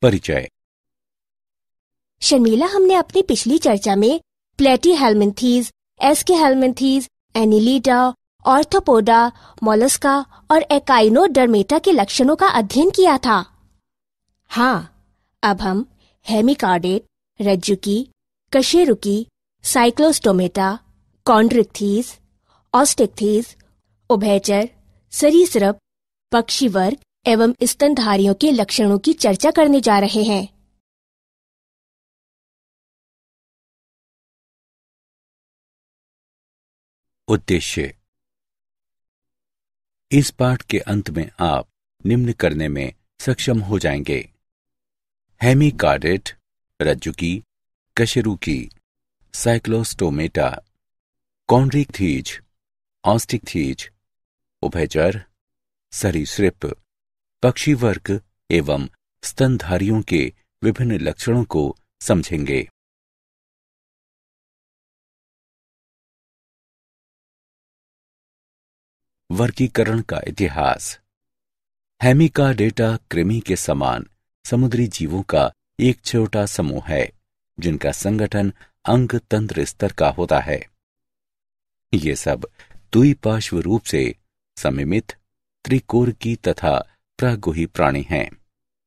परिचय। शर्मिला, हमने अपनी पिछली चर्चा में प्लेटीहेल्मिन्थीज, एस्कीहेल्मिन्थीज, एनिलिडा, ऑर्थोपोडा, मोलस्का और एकाइनोडर्मेटा के लक्षणों का अध्ययन किया था। हाँ, अब हम हेमिकार्डेट, रज्जुकी, कशेरुकी, साइक्लोस्टोमेटा, कॉन्ड्रिक्थीज, ऑस्टिक्थीज, उभयचर, सरीसृप, पक्षी वर्ग एवं स्तनधारियों के लक्षणों की चर्चा करने जा रहे हैं। उद्देश्य। इस पाठ के अंत में आप निम्न करने में सक्षम हो जाएंगे: हेमिकार्डेट, रज्जुकी, कशेरुकी, साइक्लोस्टोमेटा, कॉन्ड्रिक्थीज, ऑस्टिक्थीज, उभयचर, सरीसृप, पक्षी वर्ग एवं स्तनधारियों के विभिन्न लक्षणों को समझेंगे। वर्गीकरण का इतिहास। हेमिकार्डेटा कृमि के समान समुद्री जीवों का एक छोटा समूह है जिनका संगठन अंग तंत्र स्तर का होता है। ये सब द्विपार्श्व रूप से सममित, त्रिकोरकी तथा प्रागुही प्राणी हैं।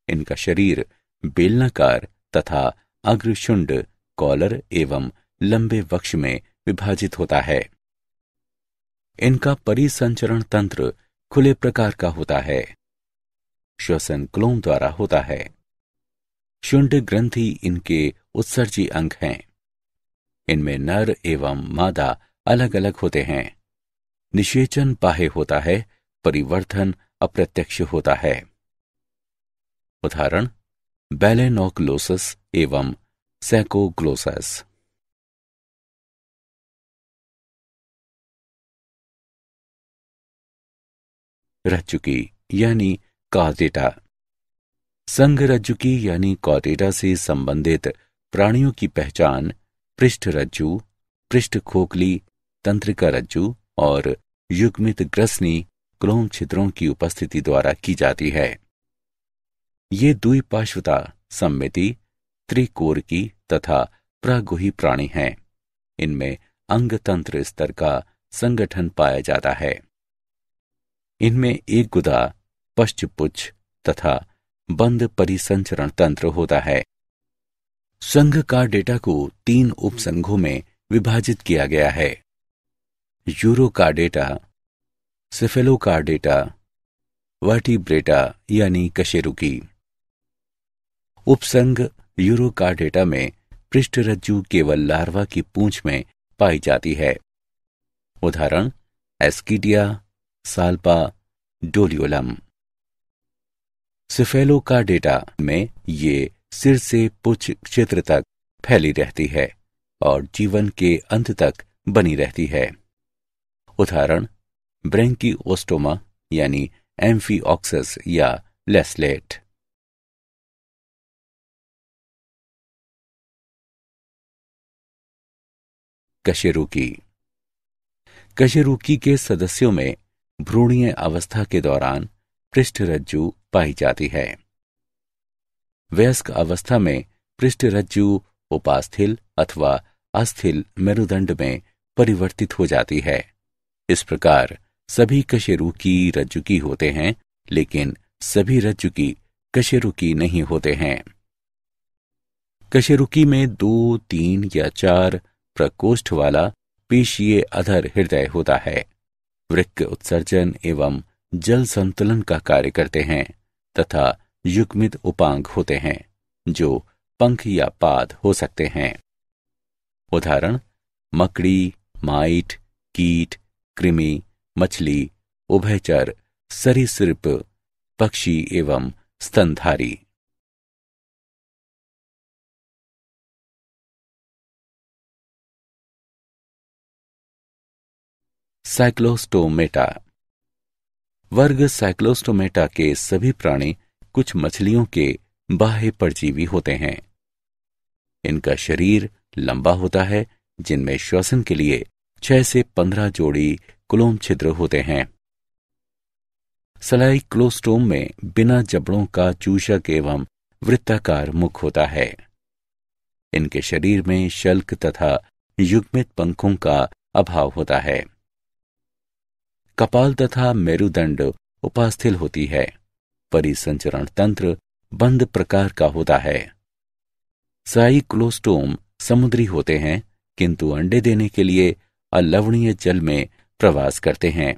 इनका शरीर बेलनाकार तथा अग्रशुंड, कॉलर एवं लंबे वक्ष में विभाजित होता है। इनका परिसंचरण तंत्र खुले प्रकार का होता है। श्वसन क्लोम द्वारा होता है। शुंड ग्रंथि इनके उत्सर्जी अंग हैं। इनमें नर एवं मादा अलग अलग होते हैं। निषेचन बाह्य होता है, परिवर्धन अप्रत्यक्ष होता है। उदाहरण: बैलेनोक्लोसस एवं सैकोग्लोसस। रज्जुकी यानी कॉर्डेटा। संघ रज्जुकी यानी कॉर्डेटा से संबंधित प्राणियों की पहचान पृष्ठ रज्जु, पृष्ठ खोखली, तंत्रिका रज्जु और युग्मित ग्रसनी क्लोम छिद्रों की उपस्थिति द्वारा की जाती है। ये द्विपार्श्वता, सममिति, त्रिकोरकी तथा प्रागुही प्राणी हैं। इनमें अंग तंत्र स्तर का संगठन पाया जाता है। इनमें एक गुदा, पश्चपुच्छ तथा बंद परिसंचरण तंत्र होता है। संघ कार्डेटा को 3 उपसंघों में विभाजित किया गया है: यूरोकार्डेटा, सेफेलोकार्डेटा, वर्टिब्रेटा यानी कशेरुकी। उपसंघ यूरोकार्डेटा में पृष्ठ रज्जु केवल लार्वा की पूंछ में पाई जाती है। उदाहरण: एस्कीडिया, साल्पा, डोलियोलम। सेफेलोकार्डेटा में ये सिर से पुच्छ क्षेत्र तक फैली रहती है और जीवन के अंत तक बनी रहती है। उदाहरण: ब्रैंकियोस्टोमा यानी एम्फीऑक्सस या लेस्लेट। कशेरुकी। कशेरुकी के सदस्यों में भ्रूणीय अवस्था के दौरान पृष्ठ रज्जु पाई जाती है। वयस्क अवस्था में पृष्ठ रज्जु उपास्थिल अथवा अस्थिल मेरुदंड में परिवर्तित हो जाती है। इस प्रकार सभी कशेरुकी रज्जुकी होते हैं, लेकिन सभी रज्जुकी कशेरुकी नहीं होते हैं। कशेरुकी में 2, 3 या 4 प्रकोष्ठ वाला पेशीय अधर हृदय होता है। वृक्क उत्सर्जन एवं जल संतुलन का कार्य करते हैं तथा युग्मित उपांग होते हैं जो पंख या पाद हो सकते हैं। उदाहरण: मकड़ी, माइट, कीट, कृमि, मछली, उभयचर, सरीसृप, पक्षी एवं स्तनधारी। साइक्लोस्टोमेटा। वर्ग साइक्लोस्टोमेटा के सभी प्राणी कुछ मछलियों के बाह्य परजीवी होते हैं। इनका शरीर लंबा होता है, जिनमें श्वसन के लिए 6 से 15 जोड़ी क्लोम छिद्र होते हैं। साइक्लोस्टोम में बिना जबड़ों का चूषक एवं वृत्ताकार मुख होता है। इनके शरीर में शल्क तथा युग्मित पंखों का अभाव होता है। कपाल तथा मेरुदंड उपास्थिल होती है। परिसंचरण तंत्र बंद प्रकार का होता है। साइक्लोस्टोम समुद्री होते हैं, किंतु अंडे देने के लिए अलवणीय जल में प्रवास करते हैं।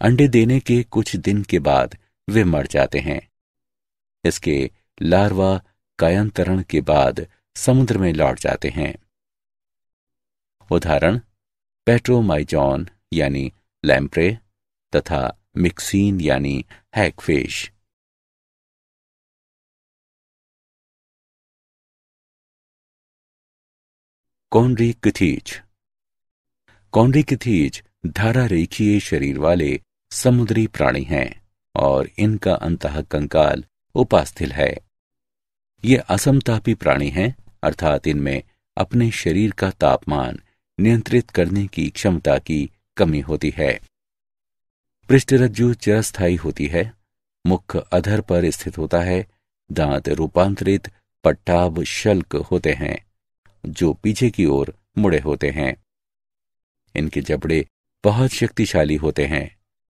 अंडे देने के कुछ दिन के बाद वे मर जाते हैं। इसके लार्वा कायांतरण के बाद समुद्र में लौट जाते हैं। उदाहरण पेट्रोमाइजॉन यानी लैम्प्रे तथा मिक्सीन यानी हैगफिश। कॉन्ड्रिकथीज। कॉन्ड्रिकथीज धारा रेखीय शरीर वाले समुद्री प्राणी हैं और इनका अंतः कंकाल उपास्थिल है। ये असमतापी प्राणी हैं, अर्थात इनमें अपने शरीर का तापमान नियंत्रित करने की क्षमता की कमी होती है। पृष्ठरज्जु चिरस्थायी होती है। मुख अधर पर स्थित होता है। दांत रूपांतरित पट्टाभ शल्क होते हैं जो पीछे की ओर मुड़े होते हैं। इनके जबड़े बहुत शक्तिशाली होते हैं।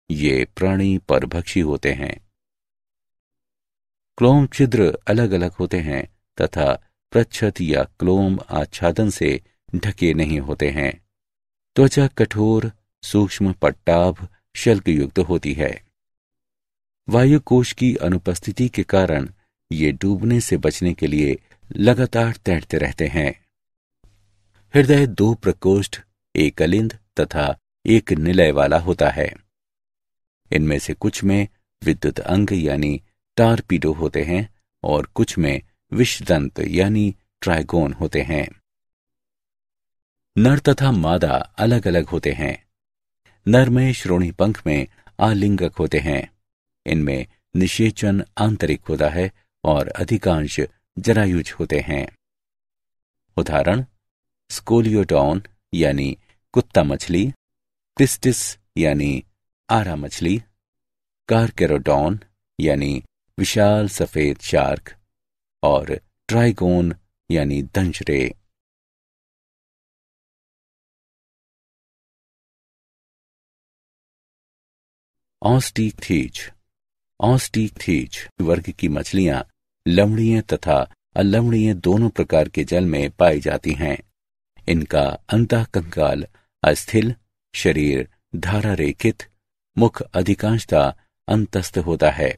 ये प्राणी परभक्षी होते हैं। क्लोम छिद्र अलग अलग होते हैं तथा प्रच्छद या क्लोम आच्छादन से ढके नहीं होते हैं। त्वचा कठोर सूक्ष्म पट्टाभ शल्क युक्त होती है। वायु कोश की अनुपस्थिति के कारण ये डूबने से बचने के लिए लगातार तैरते रहते हैं। हृदय 2 प्रकोष्ठ, एक अलिंद तथा एक निलय वाला होता है। इनमें से कुछ में विद्युत अंग यानी टारपीडो होते हैं और कुछ में विषदंत यानी ट्राइगोन होते हैं। नर तथा मादा अलग अलग होते हैं। नर में श्रोणी पंख में आलिंगक होते हैं। इनमें निषेचन आंतरिक होता है और अधिकांश जरायुज होते हैं। उदाहरण स्कोलियोडॉन यानी कुत्ता मछली, प्लिस्टिस यानी आरा मछली, कारकेरोडॉन यानी विशाल सफेद शार्क और ट्राइगोन यानी दंशरे। ऑस्टिकथीज। ऑस्टिकथीज वर्ग की मछलियां लवणीय तथा अलवणीय दोनों प्रकार के जल में पाई जाती हैं। इनका अंतःकंकाल अस्थिल, शरीर धारा रेखित, मुख अधिकांशतः अंतस्थ होता है।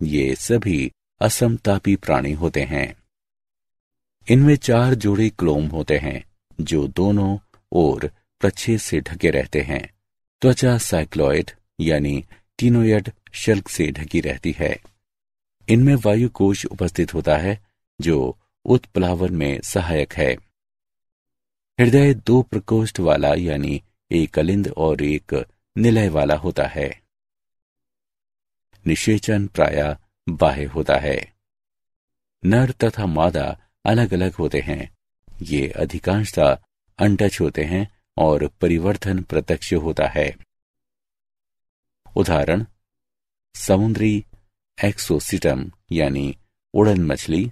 ये सभी असमतापी प्राणी होते हैं। इनमें 4 जोड़े क्लोम होते हैं जो दोनों ओर प्रच्छेद से ढके रहते हैं। त्वचा साइक्लॉइड यानी टीनोयड शल्क से ढकी रहती है। इनमें वायु कोश उपस्थित होता है जो उत्प्लावन में सहायक है। हृदय 2 प्रकोष्ठ वाला यानी एक अलिंद और एक निलय वाला होता है। निषेचन प्रायः बाह्य होता है। नर तथा मादा अलग अलग होते हैं। ये अधिकांशतः अंडज होते हैं और परिवर्तन प्रत्यक्ष होता है। उदाहरण समुद्री एक्सोसिटम यानी उड़न मछली,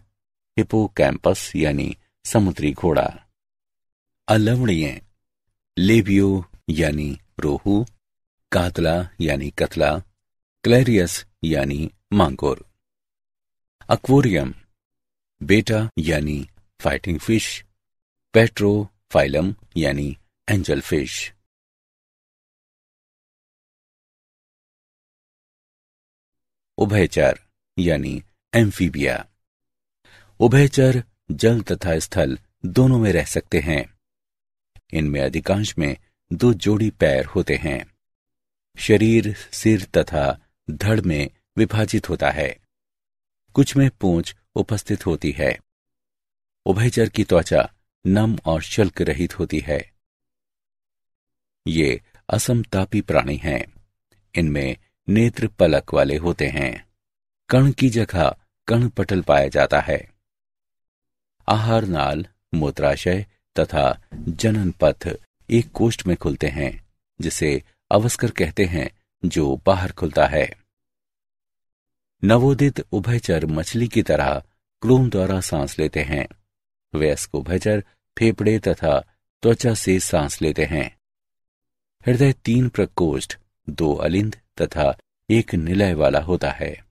हिपोकैम्पस यानी समुद्री घोड़ा। अलवणीय लेबियो यानी रोहू, कातला यानी कतला, क्लेरियस यानी मांगुर। अक्वेरियम बेटा यानी फाइटिंग फिश, पेट्रोफाइलम यानी एंजल फिश। उभयचर यानी एम्फीबिया। उभयचर जल तथा स्थल दोनों में रह सकते हैं। इनमें अधिकांश में 2 जोड़ी पैर होते हैं। शरीर सिर तथा धड़ में विभाजित होता है। कुछ में पूंछ उपस्थित होती है। उभयचर की त्वचा नम और शल्क रहित होती है। ये असमतापी प्राणी हैं। इनमें नेत्र पलक वाले होते हैं। कण की जगह कण पटल पाया जाता है। आहार नाल, मूत्राशय तथा जनन पथ एक कोष्ठ में खुलते हैं जिसे अवस्कर कहते हैं, जो बाहर खुलता है। नवोदित उभयचर मछली की तरह क्लोम द्वारा सांस लेते हैं। वयस्क उभयचर फेफड़े तथा त्वचा से सांस लेते हैं। हृदय 3 प्रकोष्ठ, 2 अलिंद तथा 1 निलय वाला होता है।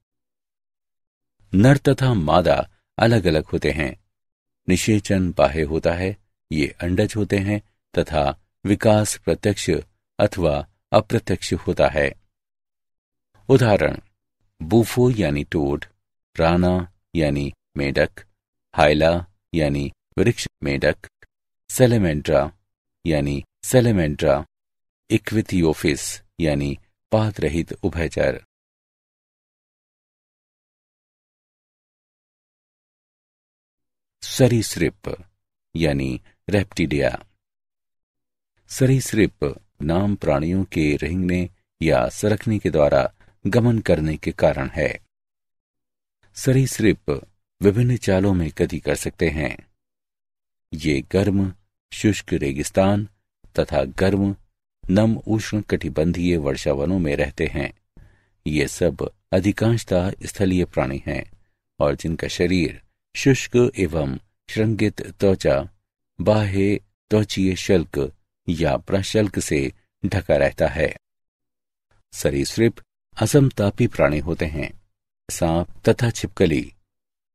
नर तथा मादा अलग अलग होते हैं। निषेचन बाह्य होता है, ये अंडज होते हैं, तथा विकास प्रत्यक्ष अथवा अप्रत्यक्ष होता है। उदाहरण: बूफो यानी टोड, राना यानी मेढक, हाइला यानी वृक्ष मेढक, सेलेमेंड्रा यानी सेलेमेंड्रा, इक्विथियोफिस यानी पात रहित उभयचर। सरीसृप यानी रेप्टिडिया। सरीसृप नाम प्राणियों के रेंगने या सरकने के द्वारा गमन करने के कारण है। सरीसृप विभिन्न चालों में गति कर सकते हैं। ये गर्म शुष्क रेगिस्तान तथा गर्म नम उष्ण कटिबंधीय वर्षावनों में रहते हैं। ये सब अधिकांशतः स्थलीय प्राणी हैं और जिनका शरीर शुष्क एवं श्रृंगित त्वचा, बाह्य त्वचीय शल्क या प्रशल्क से ढका रहता है। सरीसृप असमतापी प्राणी होते हैं। सांप तथा छिपकली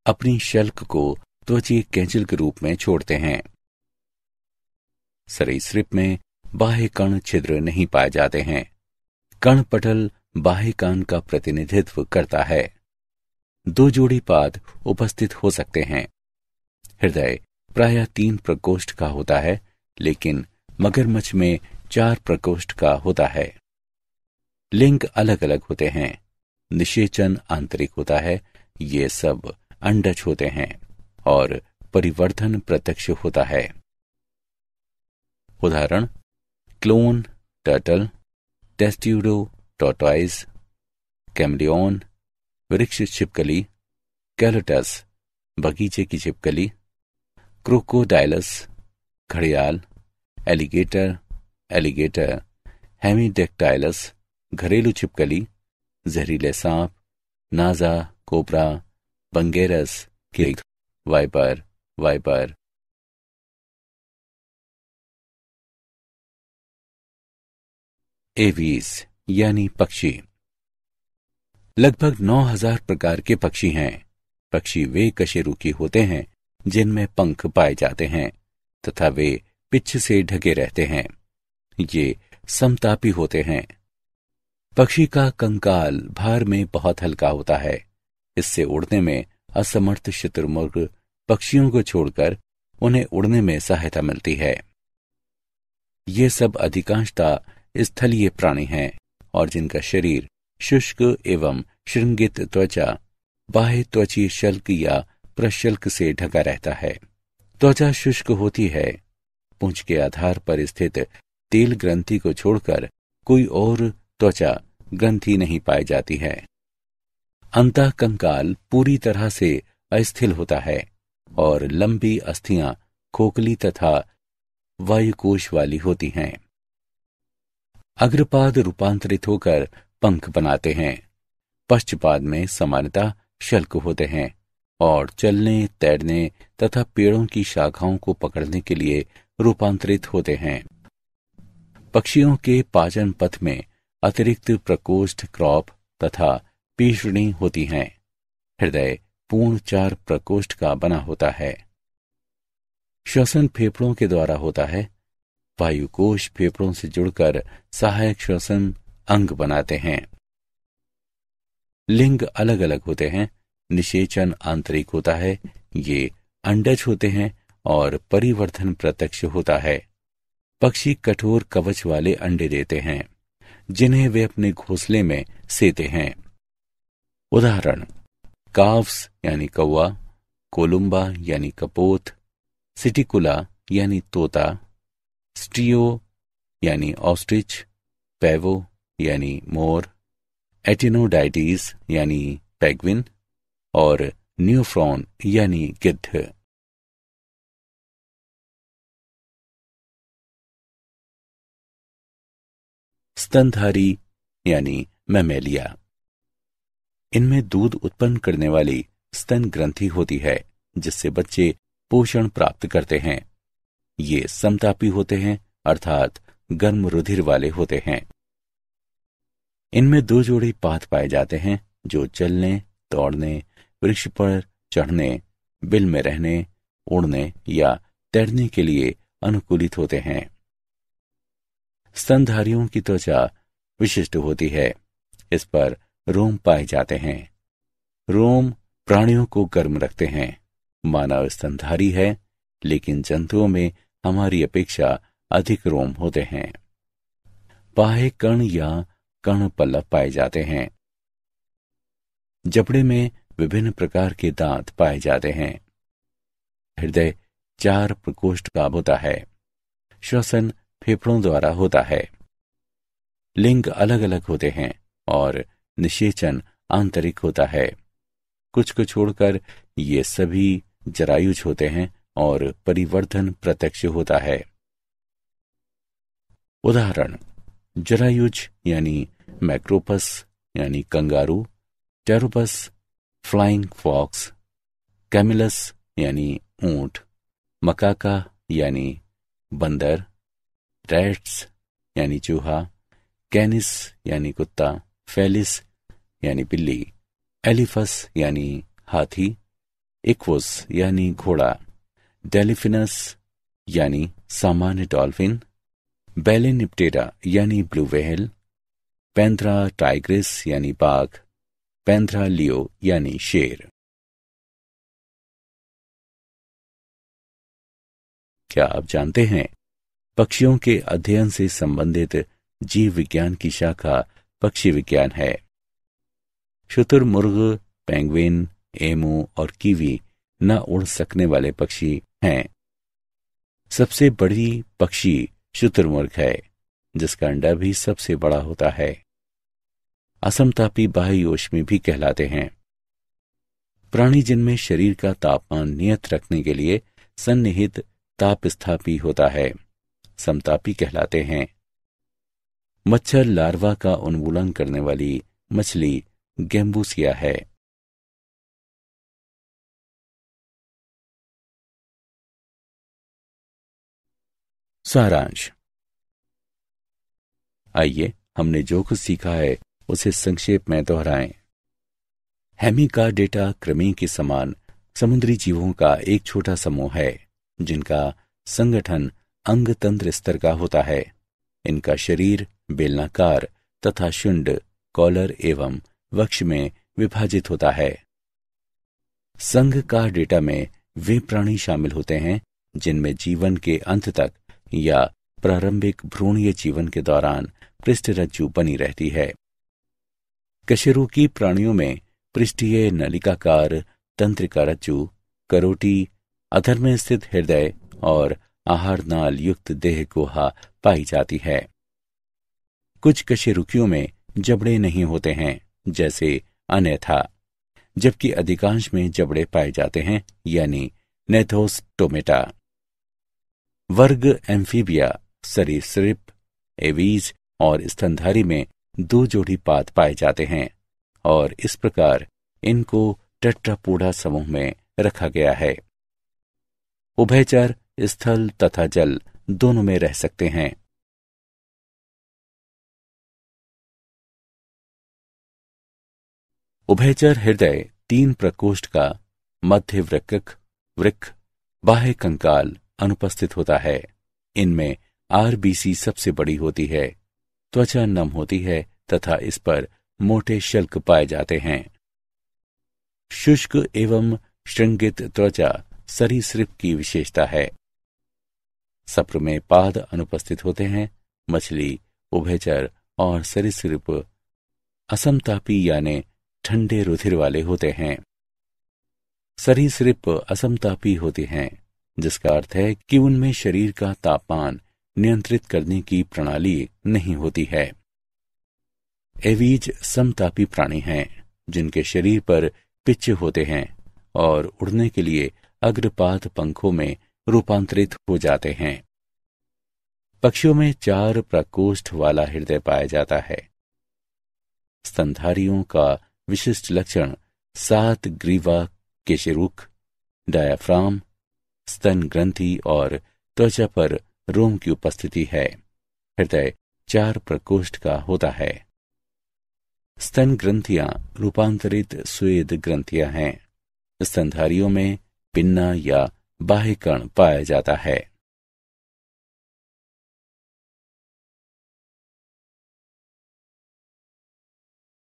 अपनी शल्क को त्वचीय कैंचिल के रूप में छोड़ते हैं। सरीसृप में बाह्य कण छिद्र नहीं पाए जाते हैं। कण पटल बाह्य कान का प्रतिनिधित्व करता है। 2 जोड़ी पाद उपस्थित हो सकते हैं। हृदय प्रायः 3 प्रकोष्ठ का होता है, लेकिन मगरमच्छ में 4 प्रकोष्ठ का होता है। लिंग अलग अलग होते हैं। निषेचन आंतरिक होता है, ये सब अंडज होते हैं, और परिवर्धन प्रत्यक्ष होता है। उदाहरण: clone turtle, testudo tortoise, chameleon वृक्ष छिपकली, कैलोटस बगीचे की छिपकली, क्रोकोडाइलस घड़ियाल, एलिगेटर, हेमीडेक्टाइलस घरेलू छिपकली, जहरीले सांप, नाजा, कोबरा, बंगेरस, किग, वाइपर। एवीज यानी पक्षी। लगभग 9000 प्रकार के पक्षी हैं। पक्षी वे कशेरुकी होते हैं जिनमें पंख पाए जाते हैं तथा वे पिच्छ से ढके रहते हैं। ये समतापी होते हैं। पक्षी का कंकाल भार में बहुत हल्का होता है। इससे उड़ने में असमर्थ शुतुरमुर्ग पक्षियों को छोड़कर उन्हें उड़ने में सहायता मिलती है। ये सब अधिकांशतः स्थलीय प्राणी हैं और जिनका शरीर शुष्क एवं श्रृंगित त्वचा, बाह्य त्वचीय शल्क या प्रशल्क से ढका रहता है। त्वचा शुष्क होती है। पूंछ के आधार पर स्थित तेल ग्रंथि को छोड़कर कोई और त्वचा ग्रंथि नहीं पाई जाती है। अंतः कंकाल पूरी तरह से अस्थिल होता है और लंबी अस्थियां खोखली तथा वायुकोश वाली होती हैं। अग्रपाद रूपांतरित होकर पंख बनाते हैं। पश्चपाद में सामान्यतः शल्क होते हैं और चलने, तैरने तथा पेड़ों की शाखाओं को पकड़ने के लिए रूपांतरित होते हैं। पक्षियों के पाचन पथ में अतिरिक्त प्रकोष्ठ, क्रॉप तथा पीषणी होती हैं। हृदय पूर्ण 4 प्रकोष्ठ का बना होता है। श्वसन फेफड़ों के द्वारा होता है। वायुकोश फेफड़ों से जुड़कर सहायक श्वसन अंग बनाते हैं। लिंग अलग अलग होते हैं। निषेचन आंतरिक होता है, ये अंडज होते हैं, और परिवर्धन प्रत्यक्ष होता है। पक्षी कठोर कवच वाले अंडे देते हैं जिन्हें वे अपने घोंसले में सेते हैं। उदाहरण: काव्स यानी कौवा, कोलुम्बा यानी कपोत, सिटिकुला यानी तोता, स्टियो यानी ऑस्ट्रिच, पैवो यानी मोर, एटिनोडाइटीज यानी पेंगुइन और न्यूफ्रॉन यानी गिद्ध। स्तनधारी यानी मैमेलिया। इनमें दूध उत्पन्न करने वाली स्तन ग्रंथि होती है, जिससे बच्चे पोषण प्राप्त करते हैं। ये समतापी होते हैं, अर्थात गर्म रुधिर वाले होते हैं। इनमें 2 जोड़ी पाद पाए जाते हैं, जो चलने, दौड़ने, वृक्ष पर चढ़ने, बिल में रहने, उड़ने या तैरने के लिए अनुकूलित होते हैं। स्तनधारियों की त्वचा विशिष्ट होती है। इस पर रोम पाए जाते हैं। रोम प्राणियों को गर्म रखते हैं। मानव स्तनधारी है, लेकिन जंतुओं में हमारी अपेक्षा अधिक रोम होते हैं। बाह्य कण या कण पल्लव पाए जाते हैं। जबड़े में विभिन्न प्रकार के दांत पाए जाते हैं। हृदय 4 प्रकोष्ठ का होता है। श्वसन फेफड़ों द्वारा होता है। लिंग अलग अलग होते हैं और निषेचन आंतरिक होता है। कुछ को छोड़कर ये सभी जरायुज होते हैं और परिवर्धन प्रत्यक्ष होता है। उदाहरण: जरायुज यानी मैक्रोपस यानी कंगारू, टेरोपस फ्लाइंग फॉक्स, कैमिलस यानी ऊंट, मकाका यानी बंदर, रैट्स यानी चूहा, कैनिस यानी कुत्ता, फेलिस यानी बिल्ली, एलिफस यानी हाथी, इक्वस यानी घोड़ा, डेलिफिनस यानी सामान्य डॉल्फिन, बेलेनिप्टेरा यानी ब्लू व्हेल, पैंथरा टाइग्रिस यानी बाघ, पैंथरा लियो यानी शेर। क्या आप जानते हैं, पक्षियों के अध्ययन से संबंधित जीव विज्ञान की शाखा पक्षी विज्ञान है। शुतुरमुर्ग, पेंगुइन, एमू और कीवी न उड़ सकने वाले पक्षी हैं। सबसे बड़ी पक्षी शुतुरमुर्ग है, जिसका अंडा भी सबसे बड़ा होता है। असमतापी बाह्योष्मी भी कहलाते हैं। प्राणी जिनमें शरीर का तापमान नियत रखने के लिए सन्निहित तापस्थापी होता है, समतापी कहलाते हैं। मच्छर लार्वा का उन्मूलन करने वाली मछली गैम्बूसिया है। सारांश। आइए हमने जो कुछ सीखा है उसे संक्षेप में दोहराएं। हेमिकाडेटा कृमि के समान समुद्री जीवों का एक छोटा समूह है, जिनका संगठन अंग तंत्र स्तर का होता है। इनका शरीर बेलनाकार तथा शुंड, कॉलर एवं वक्ष में विभाजित होता है। संघ का डेटा में वे प्राणी शामिल होते हैं जिनमें जीवन के अंत तक या प्रारंभिक भ्रूणीय जीवन के दौरान पृष्ठरज्जु बनी रहती है। कशेरुकी प्राणियों में पृष्ठीय नलिकाकार तंत्रिका रज्जु, करोटी, अधर में स्थित हृदय और आहार नाल युक्त देह गुहा पाई जाती है। कुछ कशेरुकियों में जबड़े नहीं होते हैं, जैसे अन्यथा, जबकि अधिकांश में जबड़े पाए जाते हैं, यानी नेथोस्टोमेटा। वर्ग एम्फीबिया, सरीसृप, एवीज और स्तनधारी में 2 जोड़ी पाद पाए जाते हैं और इस प्रकार इनको टेट्रापोडा समूह में रखा गया है। उभयचर स्थल तथा जल दोनों में रह सकते हैं। उभयचर हृदय 3 प्रकोष्ठ का मध्य वृक्क बाह्य कंकाल अनुपस्थित होता है। इनमें आरबीसी सबसे बड़ी होती है। त्वचा नम होती है तथा इस पर मोटे शल्क पाए जाते हैं। शुष्क एवं श्रृंगित त्वचा सरीसृप की विशेषता है। सप्र में पाद अनुपस्थित होते हैं। मछली, उभयचर और सरीसृप असमतापी यानी ठंडे रुधिर वाले होते हैं। सरीसृप असमतापी होते हैं, जिसका अर्थ है कि उनमें शरीर का तापमान नियंत्रित करने की प्रणाली नहीं होती है। एवीज समतापी प्राणी हैं, जिनके शरीर पर पिच्च होते हैं और उड़ने के लिए अग्रपाद पंखों में रूपांतरित हो जाते हैं। पक्षियों में 4 प्रकोष्ठ वाला हृदय पाया जाता है। स्तनधारियों का विशिष्ट लक्षण 7 ग्रीवा केशरुख, डायाफ्राम, स्तन ग्रंथि और त्वचा पर रोम की उपस्थिति है। हृदय 4 प्रकोष्ठ का होता है। स्तन ग्रंथियां रूपांतरित स्वेद ग्रंथियां हैं। स्तनधारियों में पिन्ना या बाह्यकण पाया जाता है।